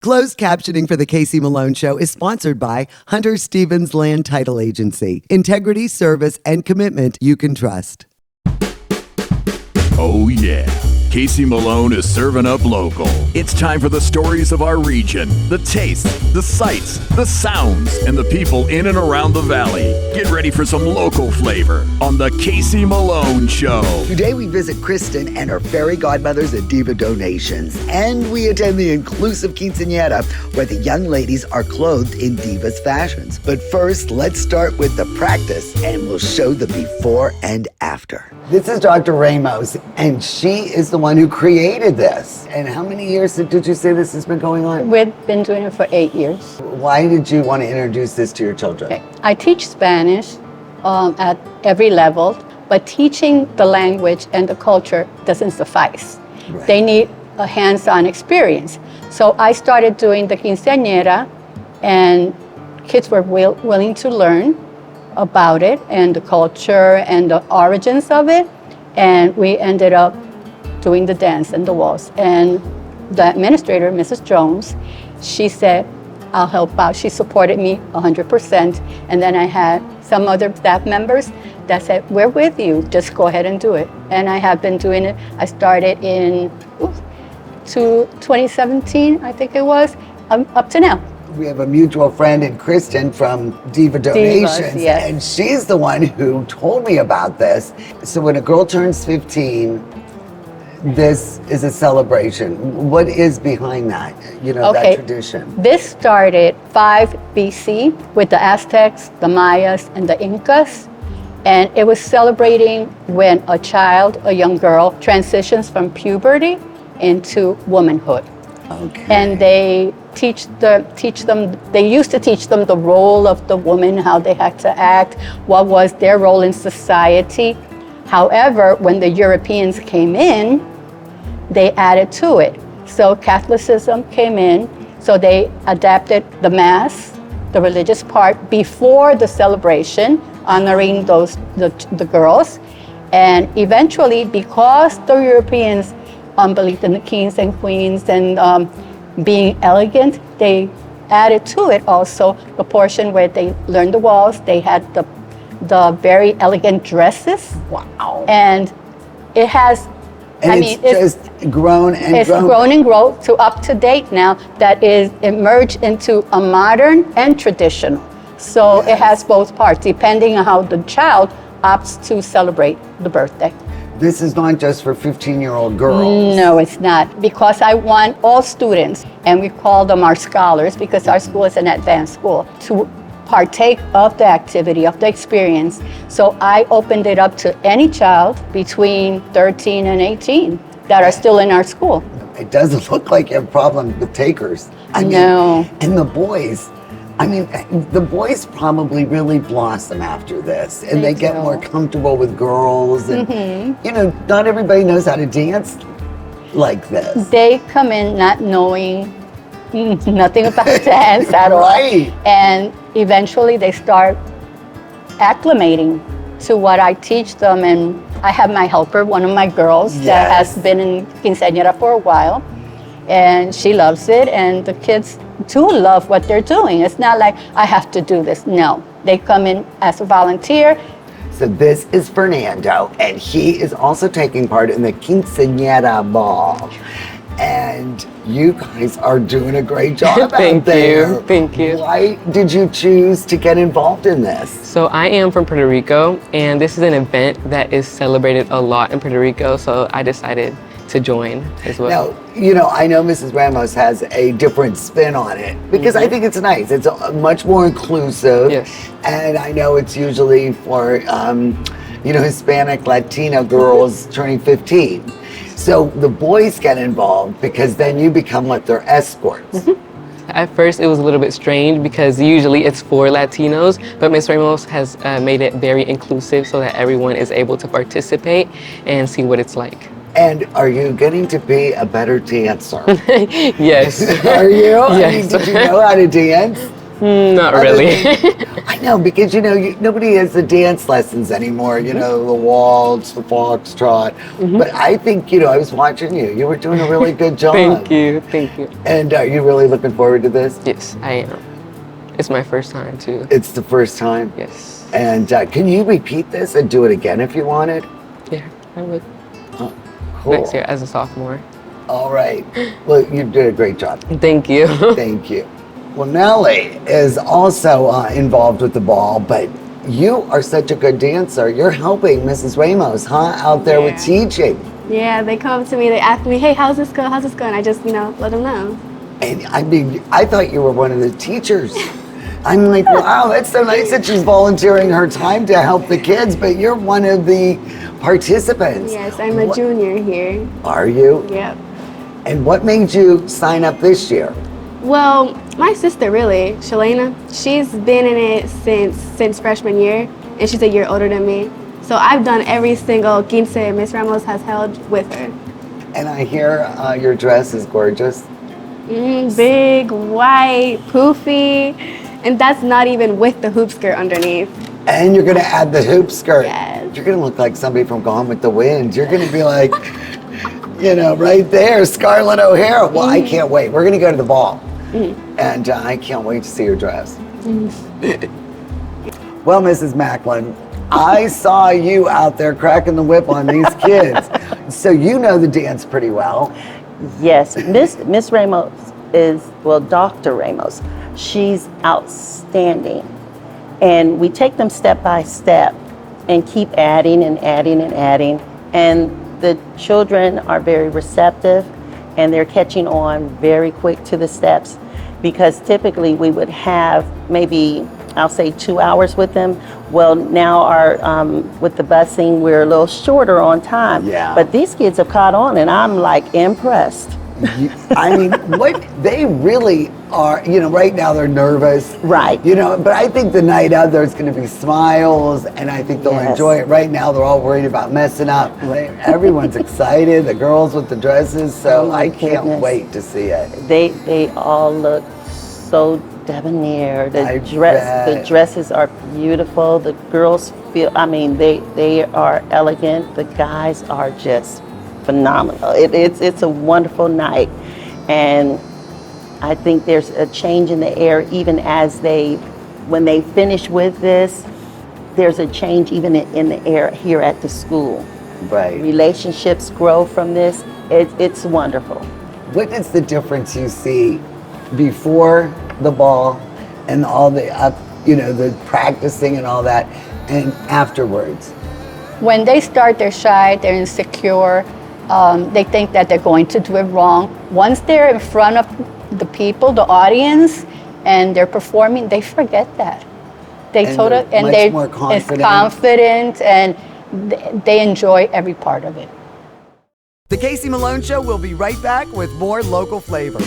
Closed captioning for the Casey Malone Show is sponsored by Hunter Stevens Land Title Agency. Integrity, service, and commitment you can trust. Oh yeah, Casey Malone is serving up local. It's time for the stories of our region, the tastes, the sights, the sounds, and the people in and around the valley. Get ready for some local flavor on the Casey Malone Show. Today we visit Kristen and her fairy godmothers at Diva Donations, and we attend the inclusive quinceañera where the young ladies are clothed in divas fashions. But first, let's start with the practice, and we'll show the before and after. This is Dr. Ramos, and she is the one who created this. And how many years did you say this has been going on? We've been doing it for 8 years. Why did you want to introduce this to your children? Okay. I teach Spanish at every level, but teaching the language and the culture doesn't suffice. Right. They need a hands-on experience. So I started doing the quinceañera, and kids were willing to learn about it and the culture and the origins of it. And we ended up doing the dance and the waltz. And the administrator, Mrs. Jones, she said, I'll help out. She supported me 100%. And then I had some other staff members that said, we're with you, just go ahead and do it. And I have been doing it. I started in 2017, I think it was, up to now. We have a mutual friend in Kristen from Diva Donations, Divas, yes. And she's the one who told me about this. So when a girl turns 15, this is a celebration. What is behind that, that tradition? This started 5 BC with the Aztecs, the Mayas, and the Incas. And it was celebrating when a young girl, transitions from puberty into womanhood. Okay. And they they used to teach them the role of the woman, how they had to act, what was their role in society. However, when the Europeans came in, they added to it. So Catholicism came in, so they adapted the Mass, the religious part, before the celebration, honoring the girls. And eventually, because the Europeans believed in the kings and queens and being elegant, they added to it also the portion where they learned the waltz. They had the very elegant dresses. Wow. And it has, it's just grown and it's grown. It's grown and grown to up to date now that is emerged into a modern and traditional. So It has both parts, depending on how the child opts to celebrate the birthday. This is not just for 15-year-old girls. No, it's not, because I want all students, and we call them our scholars because our school is an advanced school, to partake of the activity, of the experience. So I opened it up to any child between 13 and 18 that are still in our school. It doesn't look like you have problems with takers. No. And the boys, the boys probably really blossom after this, and they get more comfortable with girls, and not everybody knows how to dance like this. They come in not knowing nothing about dance at all, Right. And eventually they start acclimating to what I teach them. And I have my helper, one of my girls that has been in quinceañera for a while, and she loves it, and the kids too love what they're doing. It's not like I have to do this. No, they come in as a volunteer. So this is Fernando, and he is also taking part in the quinceañera ball. And you guys are doing a great job out there. Thank you. Why did you choose to get involved in this? So I am from Puerto Rico, and this is an event that is celebrated a lot in Puerto Rico, so I decided to join as well. Now, I know Mrs. Ramos has a different spin on it because I think it's nice. It's much more inclusive. Yes. And I know it's usually for, Hispanic, Latino girls turning 15. So the boys get involved because then you become their escorts. At first, it was a little bit strange because usually it's for Latinos, but Ms. Ramos has made it very inclusive so that everyone is able to participate and see what it's like. And are you getting to be a better dancer? Yes. Are you? Yes. Did you know how to dance? Not really. I know, because, nobody has the dance lessons anymore, the waltz, the foxtrot. But I think, I was watching you. You were doing a really good job. Thank you. And are you really looking forward to this? Yes, I am. It's my first time too. It's the first time? Yes. And can you repeat this and do it again if you wanted? Yeah, I would. Oh, cool. Next year as a sophomore. All right. Well, you did a great job. Thank you. Thank you. Well, Nellie is also involved with the ball, but you are such a good dancer. You're helping Mrs. Ramos, out there with teaching. Yeah, they come up to me, they ask me, hey, how's this going? I just, let them know. And I mean, I thought you were one of the teachers. I'm like, wow, that's so nice that she's volunteering her time to help the kids, but you're one of the participants. Yes, I'm a junior here. Are you? Yep. And what made you sign up this year? Well, my sister really, Shalana, she's been in it since freshman year, and she's a year older than me. So I've done every single quince Miss Ramos has held with her. And I hear your dress is gorgeous. Big, white, poofy, and that's not even with the hoop skirt underneath. And you're gonna add the hoop skirt. Yes. You're gonna look like somebody from Gone with the Wind. You're gonna be like, right there, Scarlett O'Hara. Well, I can't wait. We're gonna go to the ball. And I can't wait to see your dress. Well, Mrs. Macklin, I saw you out there cracking the whip on these kids. So you know the dance pretty well. Yes, Miss Ramos Dr. Ramos, she's outstanding. And we take them step by step and keep adding and adding and adding. And the children are very receptive and they're catching on very quick to the steps, because typically we would have maybe, I'll say 2 hours with them. Well, now with the busing, we're a little shorter on time. Yeah. But these kids have caught on and I'm like impressed. I mean, they really are, right now they're nervous. Right. But I think the night out there's going to be smiles and I think they'll enjoy it. Right now they're all worried about messing up. Everyone's excited, the girls with the dresses, so I can't wait to see it. They all look so debonair. The dresses are beautiful. The girls they are elegant. The guys are just phenomenal. It's a wonderful night, and I think there's a change in the air even as when they finish with this. There's a change even in the air here at the school. Right. Relationships grow from this. It's wonderful. What is the difference you see before the ball and all the the practicing and all that, and afterwards? When they start, they're shy, they're insecure, they think that they're going to do it wrong. Once they're in front of the people, the audience, and they're performing, they forget that. They're more confident, and they enjoy every part of it. The Casey Malone Show will be right back with more local flavor.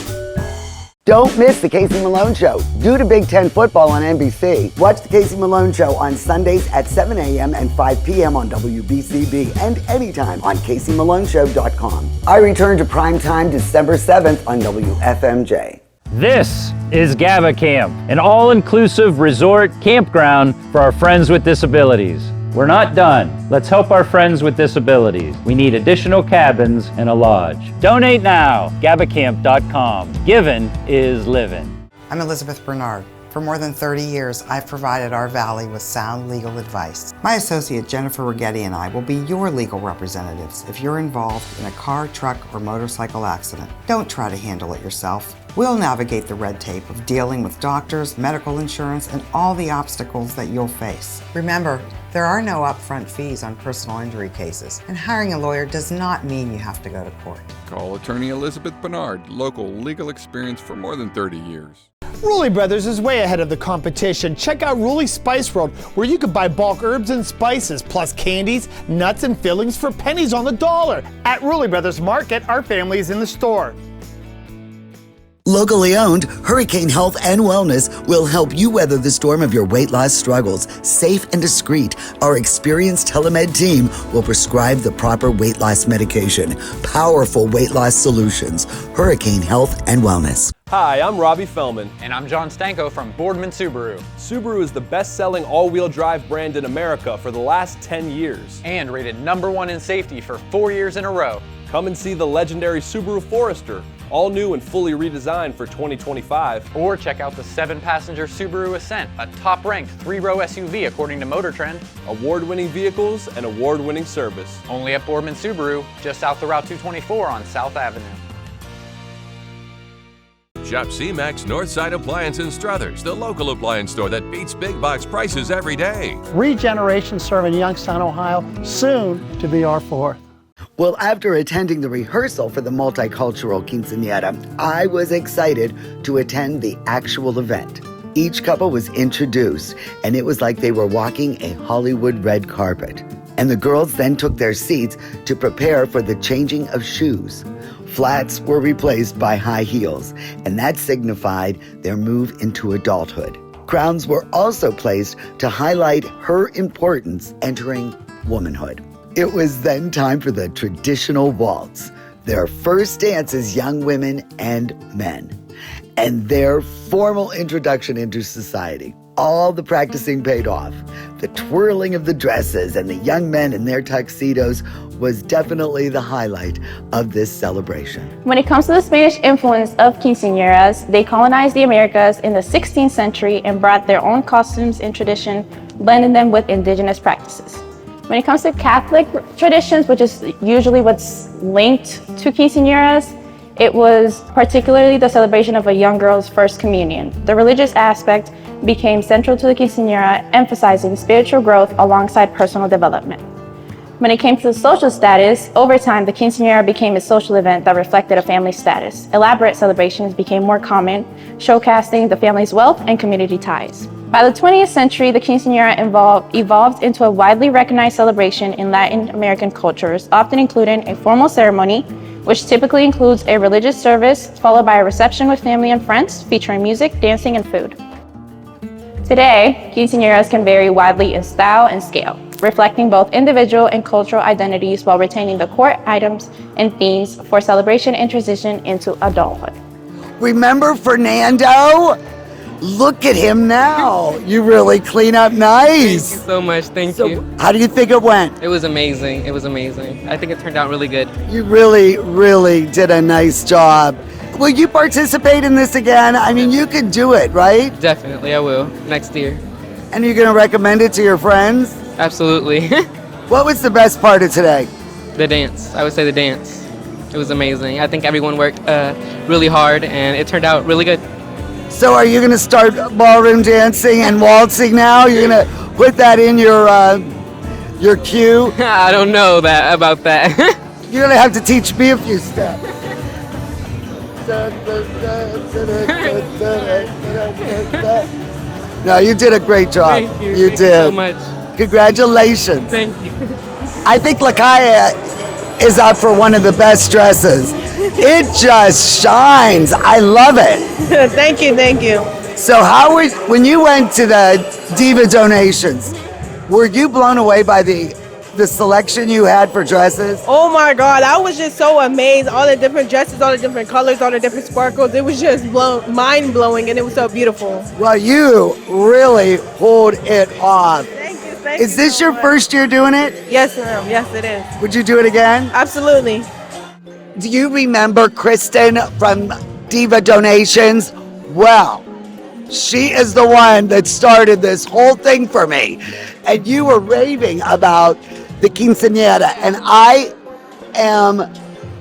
Don't miss The Casey Malone Show. Due to Big Ten football on NBC, watch The Casey Malone Show on Sundays at 7 a.m. and 5 p.m. on WBCB and anytime on CaseyMaloneShow.com. I return to primetime December 7th on WFMJ. This is GABA Camp, an all-inclusive resort campground for our friends with disabilities. We're not done. Let's help our friends with disabilities. We need additional cabins and a lodge. Donate now, GABACamp.com. Giving is living. I'm Elizabeth Bernard. For more than 30 years, I've provided our Valley with sound legal advice. My associate Jennifer Rigetti and I will be your legal representatives if you're involved in a car, truck, or motorcycle accident. Don't try to handle it yourself. We'll navigate the red tape of dealing with doctors, medical insurance, and all the obstacles that you'll face. Remember, there are no upfront fees on personal injury cases, and hiring a lawyer does not mean you have to go to court. Call attorney Elizabeth Bernard, local legal experience for more than 30 years. Rulli Brothers is way ahead of the competition. Check out Rulli Spice World, where you can buy bulk herbs and spices, plus candies, nuts, and fillings for pennies on the dollar. At Rulli Brothers Market, our family is in the store. Locally owned, Hurricane Health and Wellness will help you weather the storm of your weight loss struggles. Safe and discreet, our experienced telemed team will prescribe the proper weight loss medication. Powerful weight loss solutions. Hurricane Health and Wellness. Hi, I'm Robbie Fellman. And I'm John Stanko from Boardman Subaru. Subaru is the best-selling all-wheel drive brand in America for the last 10 years. And rated #1 in safety for 4 years in a row. Come and see the legendary Subaru Forester, all new and fully redesigned for 2025. Or check out the 7-passenger Subaru Ascent, a top-ranked 3-row SUV according to Motor Trend. Award-winning vehicles and award-winning service. Only at Boardman Subaru, just south of Route 224 on South Avenue. Shop C-Max Northside Appliance in Struthers, the local appliance store that beats big box prices every day. 3 generations serving Youngstown, Ohio, soon to be our 4th. Well, after attending the rehearsal for the multicultural quinceañera, I was excited to attend the actual event. Each couple was introduced, and it was like they were walking a Hollywood red carpet. And the girls then took their seats to prepare for the changing of shoes. Flats were replaced by high heels, and that signified their move into adulthood. Crowns were also placed to highlight her importance entering womanhood. It was then time for the traditional waltz, their first dance as young women and men, and their formal introduction into society. All the practicing paid off. The twirling of the dresses and the young men in their tuxedos was definitely the highlight of this celebration. When it comes to the Spanish influence of quinceañeras, they colonized the Americas in the 16th century and brought their own costumes and tradition, blending them with indigenous practices. When it comes to Catholic traditions, which is usually what's linked to quinceañeras, it was particularly the celebration of a young girl's first communion. The religious aspect became central to the quinceañera, emphasizing spiritual growth alongside personal development. When it came to the social status, over time, the quinceañera became a social event that reflected a family status. Elaborate celebrations became more common, showcasing the family's wealth and community ties. By the 20th century, the quinceañera evolved into a widely recognized celebration in Latin American cultures, often including a formal ceremony, which typically includes a religious service, followed by a reception with family and friends, featuring music, dancing, and food. Today, quinceañeras can vary widely in style and scale, reflecting both individual and cultural identities while retaining the core items and themes for celebration and transition into adulthood. Remember Fernando? Look at him now. You really clean up nice. Thank you so much. Thank you. How do you think it went? It was amazing. It was amazing. I think it turned out really good. You really, really did a nice job. Will you participate in this again? I mean, you can do it, right? Definitely, I will. Next year. And you're going to recommend it to your friends? Absolutely. What was the best part of today? The dance. I would say the dance. It was amazing. I think everyone worked really hard, and it turned out really good. So are you going to start ballroom dancing and waltzing now? You're going to put that in your cue? I don't know about that. You're going to have to teach me a few steps. No, you did a great job. Thank you. Thank you so much. Congratulations. Thank you. I think Lakaya is up for one of the best dresses. It just shines. I love it. Thank you, thank you. So when you went to the Diva donations, were you blown away by the selection you had for dresses? Oh my God, I was just so amazed. All the different dresses, all the different colors, all the different sparkles. It was just mind-blowing, and it was so beautiful. Well, you really pulled it off. Thank you. Is this your first year doing it? Yes, ma'am. Yes, it is. Would you do it again? Absolutely. Do you remember Kristen from Diva Donations? Well, she is the one that started this whole thing for me. And you were raving about the quinceañera, and I am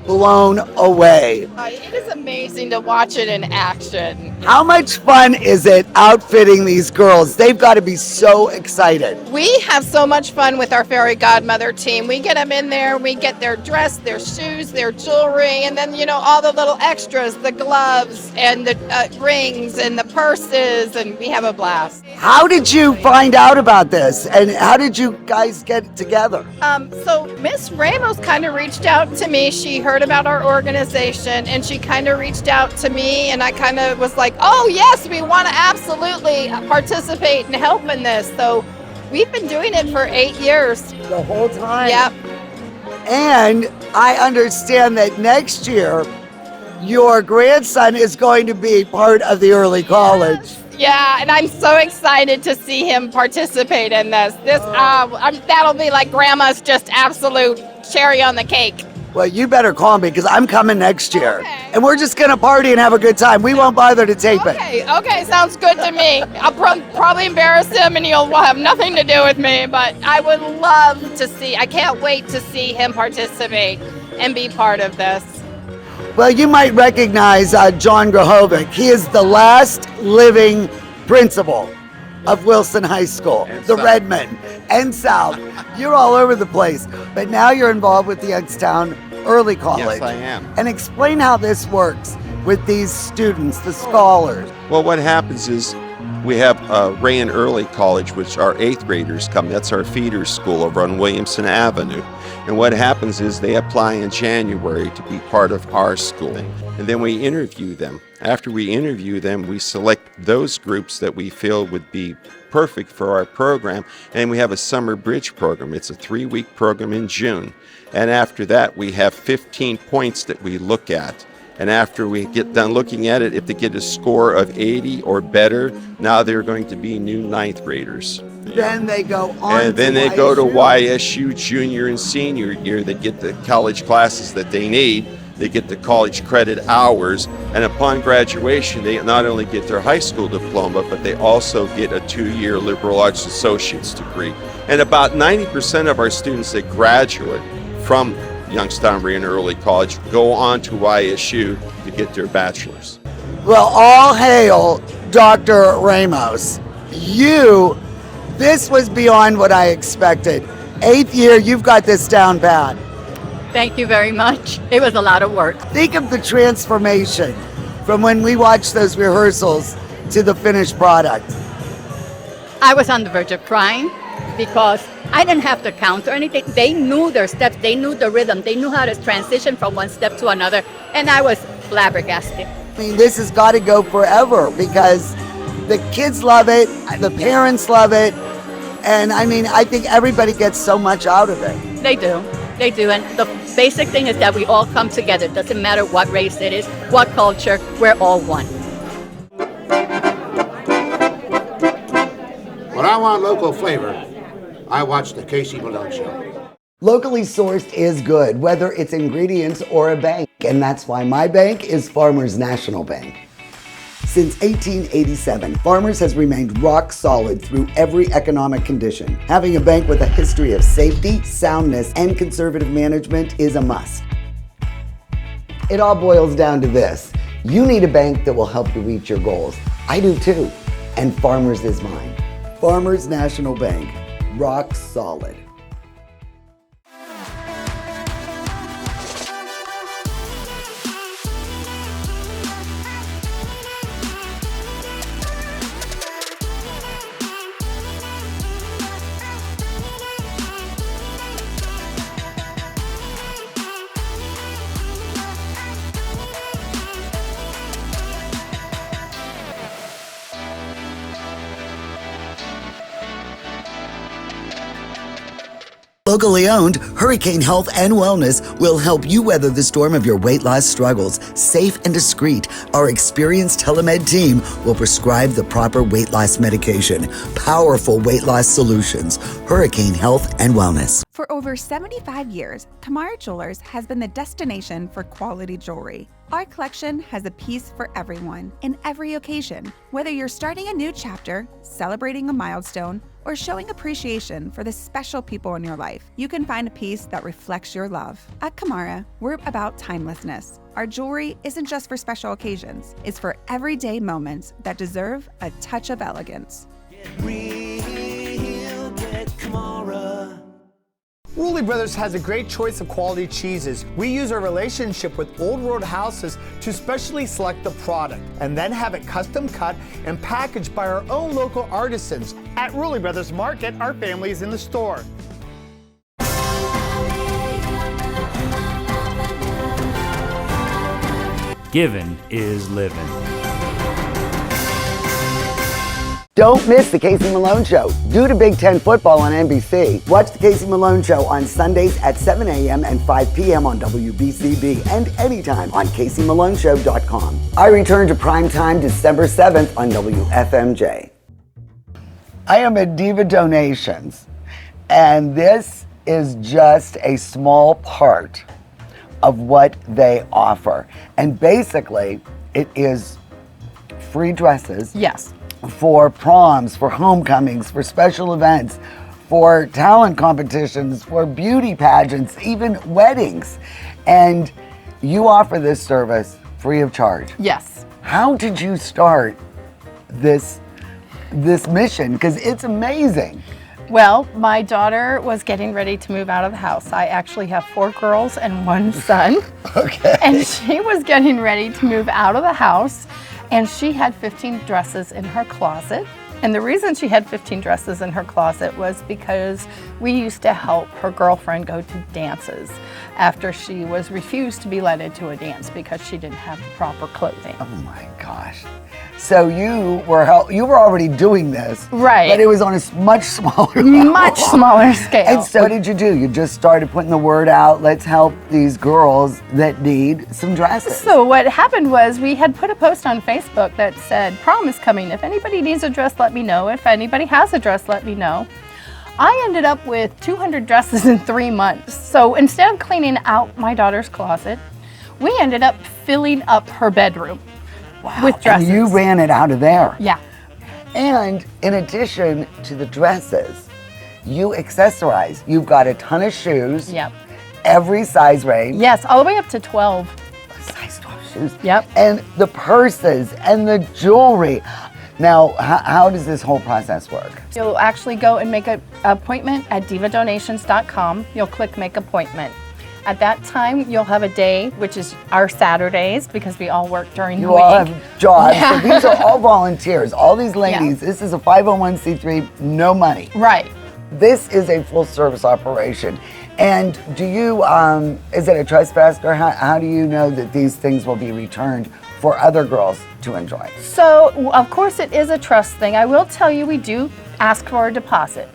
blown away. It is amazing to watch it in action. How much fun is it outfitting these girls? They've got to be so excited. We have so much fun with our fairy godmother team. We get them in there, we get their dress, their shoes, their jewelry, and then, all the little extras, the gloves and the rings and the purses, and we have a blast. How did you find out about this, and how did you guys get together? So Miss Ramos kind of reached out to me. She heard about our organization, and she kind of reached out to me, and I kind of was like, oh yes, we want to absolutely participate and help in this. So we've been doing it for 8 years. The whole time? Yep. And I understand that next year your grandson is going to be part of the early college. Yeah, and I'm so excited to see him participate in this. That'll be like grandma's just absolute cherry on the cake. Well, you better call me because I'm coming next year. Okay. And we're just going to party and have a good time. We won't bother to tape it. Okay, sounds good to me. I'll probably embarrass him and he'll have nothing to do with me, but I would love to see, I can't wait to see him participate and be part of this. Well, you might recognize John Grahovic. He is the last living principal of Wilson High School, the Redmond and South. You're all over the place, but now you're involved with the Youngstown Early College. Yes, I am. And explain how this works with these students, the scholars. Well, what happens is we have Rayan Early College, which our 8th graders come. That's our feeder school over on Williamson Avenue. And what happens is they apply in January to be part of our school. And then we interview them. After we interview them, we select those groups that we feel would be perfect for our program. And we have a summer bridge program. It's a 3-week program in June. And after that, we have 15 points that we look at. And after we get done looking at it, if they get a score of 80 or better, now they're going to be new 9th graders. Then they go on and then they go to YSU junior and senior year. They get the college classes that they need. They get the college credit hours. And upon graduation, they not only get their high school diploma, but they also get a 2-year liberal arts associate's degree. And about 90% of our students that graduate from Youngstown Rayan Early College go on to YSU to get their bachelor's. Well, all hail Dr. Ramos. This was beyond what I expected. 8th year, you've got this down pat. Thank you very much. It was a lot of work. Think of the transformation from when we watched those rehearsals to the finished product. I was on the verge of crying because I didn't have to count or anything. They knew their steps, they knew the rhythm, they knew how to transition from one step to another, and I was flabbergasted. I mean, this has got to go forever because the kids love it, the parents love it, and I mean, I think everybody gets so much out of it. They do, and the basic thing is that we all come together. It doesn't matter what race it is, what culture, we're all one. When I want local flavor, I watch the Casey Malone Show. Locally sourced is good, whether it's ingredients or a bank, and that's why my bank is Farmers National Bank. Since 1887, Farmers has remained rock solid through every economic condition. Having a bank with a history of safety, soundness, and conservative management is a must. It all boils down to this. You need a bank that will help you reach your goals. I do too, and Farmers is mine. Farmers National Bank, rock solid. Locally owned, Hurricane Health and Wellness will help you weather the storm of your weight loss struggles. Safe and discreet, our experienced telemed team will prescribe the proper weight loss medication. Powerful weight loss solutions. Hurricane Health and Wellness. For over 75 years, Kamara Jewelers has been the destination for quality jewelry. Our collection has a piece for everyone, in every occasion. Whether you're starting a new chapter, celebrating a milestone, or showing appreciation for the special people in your life, you can find a piece that reflects your love. At Kamara, we're about timelessness. Our jewelry isn't just for special occasions, it's for everyday moments that deserve a touch of elegance. Rulli Brothers has a great choice of quality cheeses. We use our relationship with Old Road Houses to specially select the product and then have it custom cut and packaged by our own local artisans. At Rulli Brothers Market, our family is in the store. Given is living. Don't miss the Casey Malone Show. Due to Big Ten football on NBC, watch the Casey Malone Show on Sundays at 7 a.m. and 5 p.m. on WBCB and anytime on CaseyMaloneShow.com. I return to primetime December 7th on WFMJ. I am at Diva Donations, and this is just a small part of what they offer. And basically, it is free dresses. Yes. For proms, for homecomings, for special events, for talent competitions, for beauty pageants, even weddings. And you offer this service free of charge. Yes. How did you start this mission? Because it's amazing. Well, my daughter was getting ready to move out of the house. I actually have 4 girls and 1 son. Okay. And she was getting ready to move out of the house, and she had 15 dresses in her closet. And the reason she had 15 dresses in her closet was because we used to help her girlfriend go to dances after she was refused to be let into a dance because she didn't have the proper clothing. Oh my gosh. So you were already doing this, right? But it was on a much smaller scale. And so what did you do? You just started putting the word out, let's help these girls that need some dresses. So what happened was we had put a post on Facebook that said, prom is coming. If anybody needs a dress, let me know. If anybody has a dress, let me know. I ended up with 200 dresses in 3 months. So instead of cleaning out my daughter's closet, we ended up filling up her bedroom. Wow. With dresses. And you ran it out of there. Yeah. And in addition to the dresses, you accessorize. You've got a ton of shoes. Yep. Every size range. Yes, all the way up to 12. Size 12 shoes. Yep. And the purses and the jewelry. Now, how does this whole process work? You'll actually go and make an appointment at divadonations.com. You'll click Make Appointment. At that time, you'll have a day, which is our Saturdays, because we all work during the week. You all have jobs. Yeah. So these are all volunteers. All these ladies, This is a 501c3, no money. Right. This is a full service operation. And do you, is it a trust fest, or how do you know that these things will be returned for other girls to enjoy? So, of course, it is a trust thing. I will tell you, we do ask for a deposit.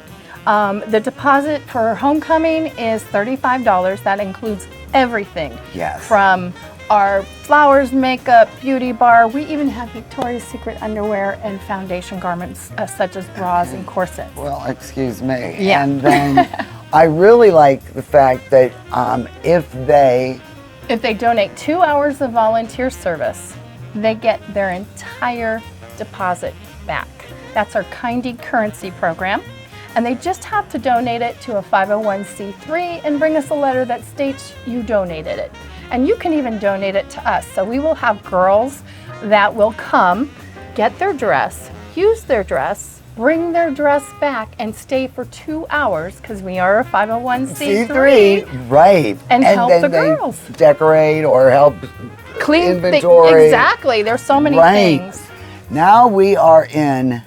The deposit for homecoming is $35. That includes everything. Yes. From our flowers, makeup, beauty bar. We even have Victoria's Secret underwear and foundation garments such as bras and corsets. Well, excuse me. Yeah. And then I really like the fact that if they donate 2 hours of volunteer service, they get their entire deposit back. That's our Kindy Currency program. And they just have to donate it to a 501c3 and bring us a letter that states you donated it. And you can even donate it to us. So we will have girls that will come, get their dress, use their dress, bring their dress back, and stay for 2 hours, because we are a 501c3. Right. And help then the girls. They decorate or help Clean inventory. Exactly. There's so many things. Now we are in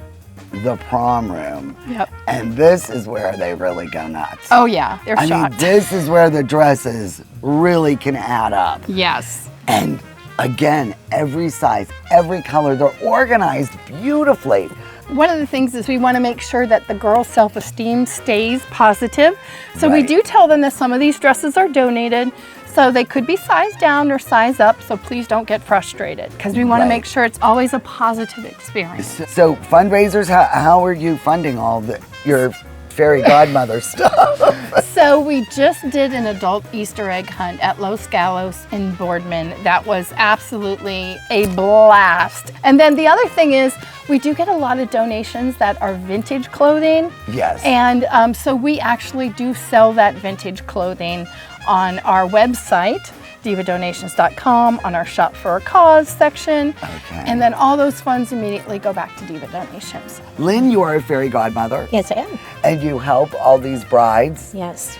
the prom room. Yep. And this is where they really go nuts. Oh yeah, they're I shocked. mean, this is where the dresses really can add up. Yes. And again, every size, every color, they're organized beautifully. One of the things is we want to make sure that the girl's self-esteem stays positive. So we do tell them that some of these dresses are donated. So they could be sized down or size up, so please don't get frustrated, because we want to make sure it's always a positive experience. So fundraisers, how are you funding all your fairy godmother stuff? So we just did an adult Easter egg hunt at Los Galos in Boardman. That was absolutely a blast. And then the other thing is we do get a lot of donations that are vintage clothing. Yes. And so we actually do sell that vintage clothing on our website, divadonations.com, on our Shop for a Cause section. Okay. And then all those funds immediately go back to Diva Donations. Lynn, you are a fairy godmother. Yes, I am. And you help all these brides. Yes.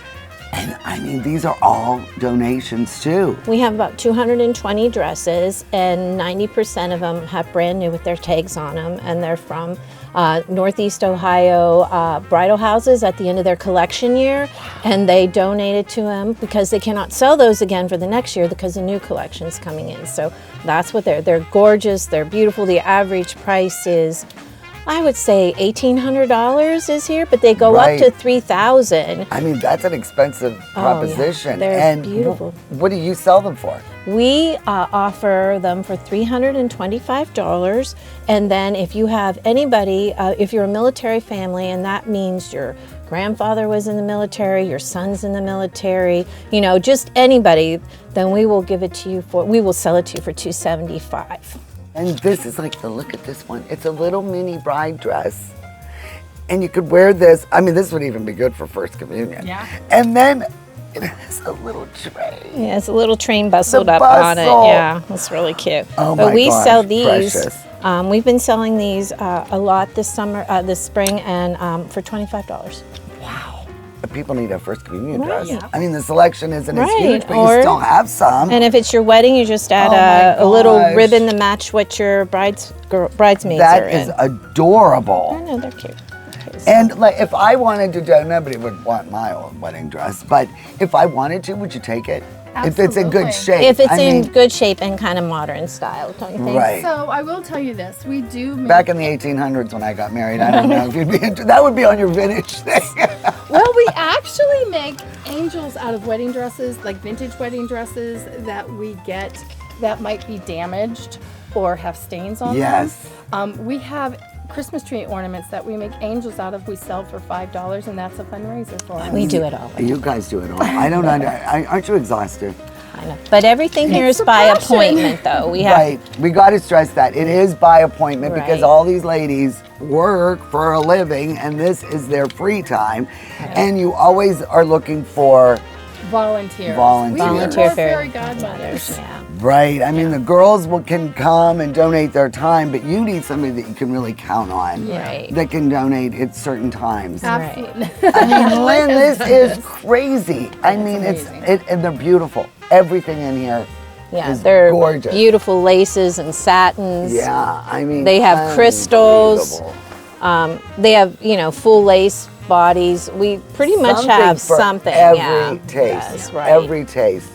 And I mean, these are all donations too. We have about 220 dresses, and 90% of them have brand new with their tags on them, and they're from Northeast Ohio bridal houses at the end of their collection year, and they donated to them because they cannot sell those again for the next year because the new collection's coming in. So that's what they're gorgeous, they're beautiful. The average price is I would say $1,800 is here, but they go Right. up to $3,000. I mean, that's an expensive proposition. They're and beautiful. What do you sell them for? We offer them for $325, and then if you have anybody, if you're a military family, and that means your grandfather was in the military, your son's in the military, you know, just anybody, then we will give it to you for, we will sell it to you for $275. And this is like, look at this one. It's a little mini bride dress. And you could wear this. I mean, this would even be good for First Communion. Yeah. And then it has a little tray. Yeah, it's a little train bustled The up on it. bustle. Yeah, it's really cute. Oh but my we gosh, sell these. precious. We've been selling these a lot this summer, this spring, and for $25. People need a First Communion Right. dress. Yeah. I mean, the selection isn't as Right, huge, but or- you still have some. And if it's your wedding, you just add Oh my a little gosh. ribbon to match what your bridesmaids That are is in. adorable. I know, they're cute. And like, if I wanted to do, nobody would want my old wedding dress, but if I wanted to, would you take it? If it's in good shape. If it's I in mean, good shape and kind of modern style, don't you think? Right. So I will tell you this, we do make... Back in the 1800s when I got married, I don't know if you'd be into that. Would be on your vintage thing. Well, we actually make angels out of wedding dresses, like vintage wedding dresses that we get that might be damaged or have stains on Yes. them. We have Christmas tree ornaments that we make angels out of. We sell for $5, and that's a fundraiser for us. We do it all. You guys do it all. I don't know. Aren't you exhausted? I know. But everything here is by appointment, though. We have Right. We got to stress that. It is by appointment because Right. all these ladies work for a living and this is their free time. And you always are looking for volunteers. Volunteers. We Volunteer need more fairy fairy godmothers. Right. I mean, the girls can come and donate their time, but you need somebody that you can really count on. Right. That can donate at certain times. Absolutely. I mean, Lynn, this is crazy. I mean, and they're beautiful. Everything in here Yeah, is they're gorgeous. beautiful laces and satins. Yeah, I mean, they have crystals. They have, you know, full lace bodies. We pretty much Something have for something. Every yeah. taste. Yes, right. Every taste.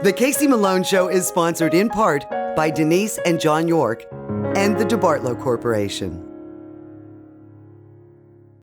The Casey Malone Show is sponsored in part by Denise and John York and the DeBartolo Corporation.